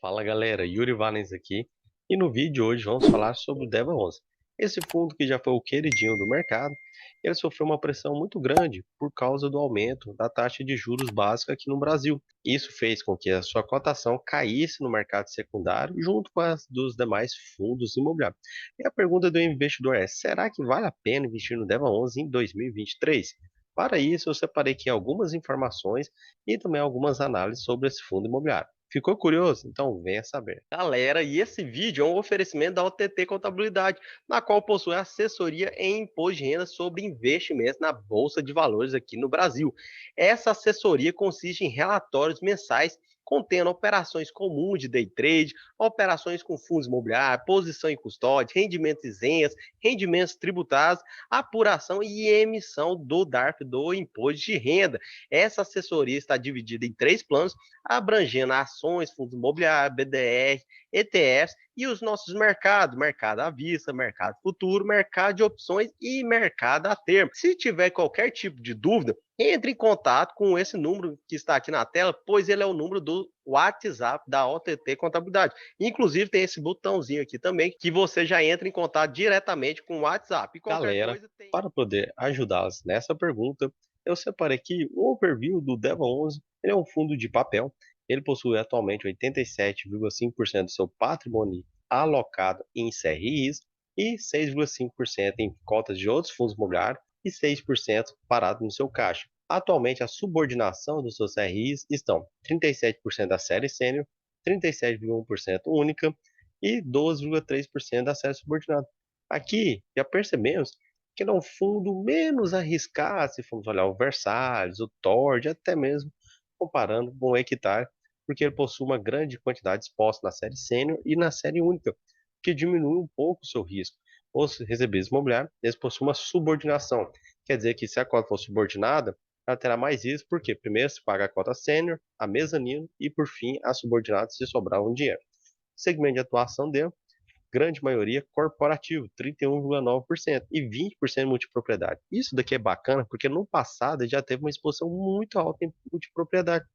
Fala galera, Yuri Valens aqui, e no vídeo de hoje vamos falar sobre o Deva 11. Esse fundo que já foi o queridinho do mercado, ele sofreu uma pressão muito grande por causa do aumento da taxa de juros básica aqui no Brasil. Isso fez com que a sua cotação caísse no mercado secundário junto com as dos demais fundos imobiliários. E a pergunta do investidor é: será que vale a pena investir no Deva 11 em 2023? Para isso, eu separei aqui algumas informações e também algumas análises sobre esse fundo imobiliário. Ficou curioso? Então venha saber. Galera, e esse vídeo é um oferecimento da OTT Contabilidade, na qual possui assessoria em imposto de renda sobre investimentos na Bolsa de Valores aqui no Brasil. Essa assessoria consiste em relatórios mensais contendo operações comuns de day trade, operações com fundos imobiliários, posição em custódia, rendimentos isentos, rendimentos tributários, apuração e emissão do DARF, do imposto de renda. Essa assessoria está dividida em 3 planos, abrangendo ações, fundos imobiliários, BDR, ETFs e os nossos mercados, mercado à vista, mercado futuro, mercado de opções e mercado a termo. Se tiver qualquer tipo de dúvida, entre em contato com esse número que está aqui na tela, pois ele é o número do WhatsApp da OTT Contabilidade. Inclusive tem esse botãozinho aqui também que você já entra em contato diretamente com o WhatsApp. E galera, para poder ajudá-las nessa pergunta, eu separei aqui o overview do Deva 11. Ele é um fundo de papel. Ele possui atualmente 87,5% do seu patrimônio alocado em CRIs e 6,5% em cotas de outros fundos imobiliários e 6% parado no seu caixa. Atualmente, a subordinação dos seus CRIs estão 37% da série sênior, 37,1% única e 12,3% da série subordinada. Aqui, já percebemos que ele é um fundo menos arriscado se formos olhar o Versalhes, o Tord, até mesmo comparando com o Equitar, porque ele possui uma grande quantidade exposta na série sênior e na série única, que diminui um pouco o seu risco. Os recebíveis imobiliários, eles possuem uma subordinação, quer dizer que se a cota for subordinada, ela terá mais risco, porque primeiro se paga a cota sênior, a mezanino e, por fim, a subordinada se sobrar um dinheiro. O segmento de atuação dele, grande maioria corporativo, 31,9%, e 20% multipropriedade. Isso daqui é bacana porque no passado ele já teve uma exposição muito alta em multipropriedade.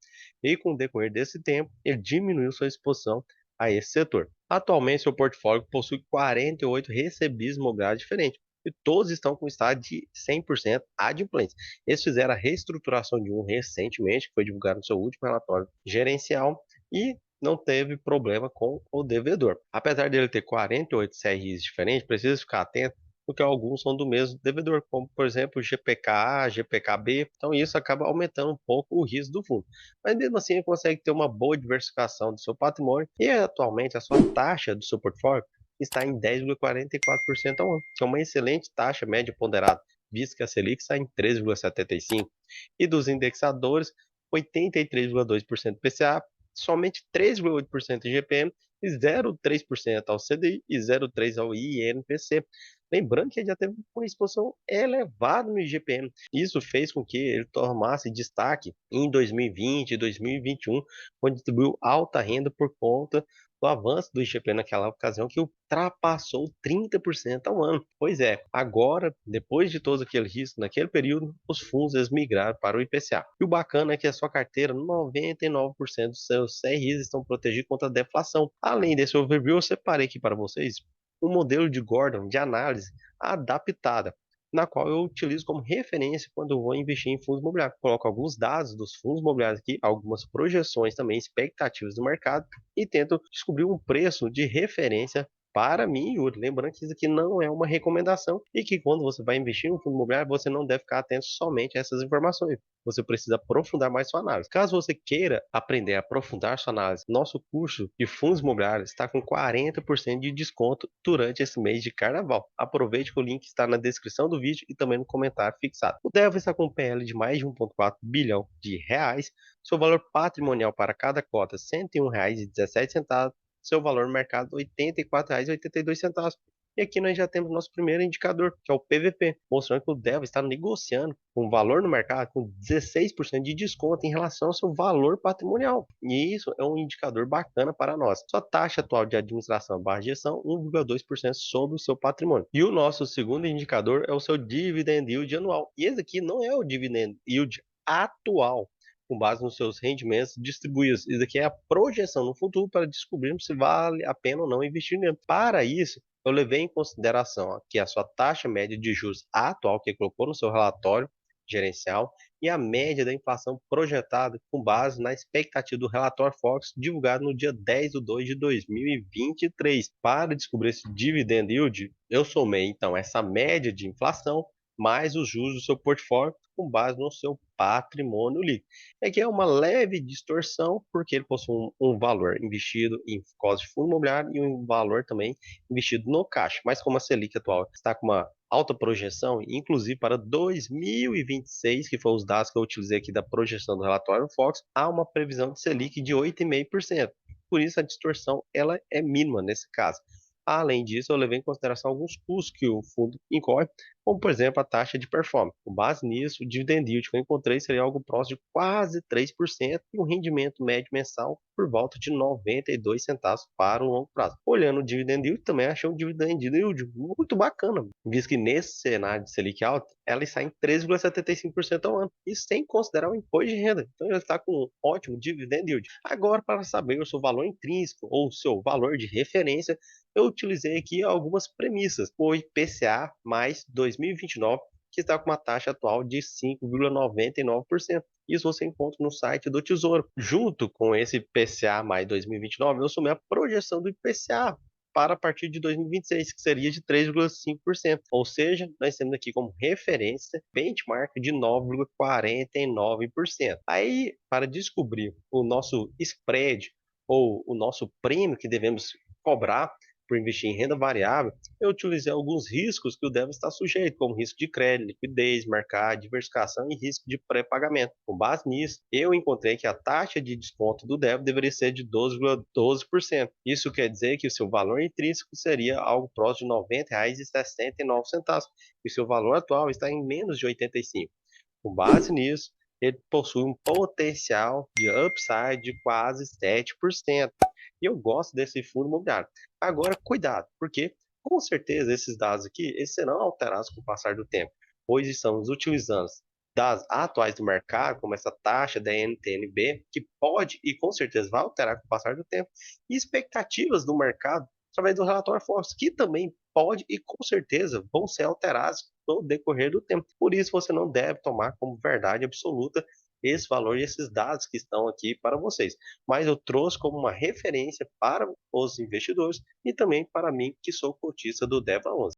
E com o decorrer desse tempo, ele diminuiu sua exposição a esse setor. Atualmente, seu portfólio possui 48 recebíveis imobiliários diferentes, e todos estão com estado de 100% adimplentes. Eles fizeram a reestruturação de um recentemente, que foi divulgado no seu último relatório gerencial, e não teve problema com o devedor. Apesar dele ter 48 CRIs diferentes, precisa ficar atento porque alguns são do mesmo devedor, como por exemplo o GPKA, GPKB, então isso acaba aumentando um pouco o risco do fundo. Mas mesmo assim ele consegue ter uma boa diversificação do seu patrimônio e atualmente a sua taxa do seu portfólio está em 10,44% ao ano, que é uma excelente taxa média ponderada, visto que a Selic está em 13,75%. E dos indexadores, 83,2% PCA, somente 3,8% IGPM e 0,3% ao CDI e 0,3% ao INPC. Lembrando que ele já teve uma exposição elevada no IGPM. Isso fez com que ele tomasse destaque em 2020 e 2021, quando distribuiu alta renda por conta do avanço do IGP naquela ocasião, que ultrapassou 30% ao ano. Pois é, agora, depois de todo aquele risco naquele período, os fundos eles migraram para o IPCA. E o bacana é que a sua carteira, 99% dos seus CRIs estão protegidos contra a deflação. Além desse overview, eu separei aqui para vocês um modelo de Gordon de análise adaptada, na qual eu utilizo como referência quando eu vou investir em fundos imobiliários. Coloco alguns dados dos fundos imobiliários aqui, algumas projeções também, expectativas do mercado, e tento descobrir um preço de referência para mim, Yuri. Lembrando que isso aqui não é uma recomendação e que quando você vai investir em um fundo imobiliário, você não deve ficar atento somente a essas informações. Você precisa aprofundar mais sua análise. Caso você queira aprender a aprofundar sua análise, nosso curso de fundos imobiliários está com 40% de desconto durante esse mês de carnaval. Aproveite que o link está na descrição do vídeo e também no comentário fixado. O Deva está com um PL de mais de 1,4 bilhão de reais. Seu valor patrimonial para cada cota, R$ 101,17. Seu valor no mercado, R$ 84,82. E aqui nós já temos nosso primeiro indicador, que é o PVP, mostrando que o Deva está negociando com valor no mercado com 16% de desconto em relação ao seu valor patrimonial. E isso é um indicador bacana para nós. Sua taxa atual de administração barra gestão, 1,2% sobre o seu patrimônio. E o nosso segundo indicador é o seu dividend yield anual. E esse aqui não é o dividend yield atual, com base nos seus rendimentos distribuídos. Isso aqui é a projeção no futuro para descobrirmos se vale a pena ou não investir nele. Para isso, eu levei em consideração aqui a sua taxa média de juros atual que colocou no seu relatório gerencial e a média da inflação projetada com base na expectativa do relatório Fox divulgado no dia 10/2 de 2023. Para descobrir esse dividend yield, eu somei então essa média de inflação mais os juros do seu portfólio com base no seu patrimônio líquido. Aqui é uma leve distorção, porque ele possui um valor investido em cotas de fundo imobiliário e um valor também investido no caixa. Mas como a Selic atual está com uma alta projeção, inclusive para 2026, que foram os dados que eu utilizei aqui da projeção do relatório Fox, há uma previsão de Selic de 8,5%. Por isso a distorção ela é mínima nesse caso. Além disso, eu levei em consideração alguns custos que o fundo incorre, como por exemplo a taxa de performance. Com base nisso, o dividend yield que eu encontrei seria algo próximo de quase 3% e um rendimento médio mensal por volta de 92 centavos para o longo prazo. Olhando o dividend yield, também achei um dividend yield muito bacana, visto que nesse cenário de Selic alta, ela está em 13,75% ao ano, e sem considerar o imposto de renda. Então ele está com um ótimo dividend yield. Agora, para saber o seu valor intrínseco ou o seu valor de referência, eu utilizei aqui algumas premissas. O IPCA mais 2029, que está com uma taxa atual de 5,99%. Isso você encontra no site do Tesouro. Junto com esse IPCA mais 2029, eu somei a projeção do IPCA para a partir de 2026, que seria de 3,5%. Ou seja, nós temos aqui como referência benchmark de 9,49%. Aí, para descobrir o nosso spread ou o nosso prêmio que devemos cobrar por investir em renda variável, eu utilizei alguns riscos que o DEV está sujeito, como risco de crédito, liquidez, mercado, diversificação e risco de pré-pagamento. Com base nisso, eu encontrei que a taxa de desconto do DEV deveria ser de 12,12%. Isso quer dizer que o seu valor intrínseco seria algo próximo de R$ 90,69, e o seu valor atual está em menos de 85. Com base nisso, ele possui um potencial de upside de quase 7%. E eu gosto desse fundo imobiliário. Agora, cuidado, porque com certeza esses dados aqui eles serão alterados com o passar do tempo, pois estamos utilizando dados atuais do mercado, como essa taxa da NTNB, que pode e com certeza vai alterar com o passar do tempo, e expectativas do mercado através do relatório Forbes, que também pode e com certeza vão ser alterados no decorrer do tempo. Por isso, você não deve tomar como verdade absoluta esse valor e esses dados que estão aqui para vocês. Mas eu trouxe como uma referência para os investidores e também para mim, que sou cotista do DEVA11.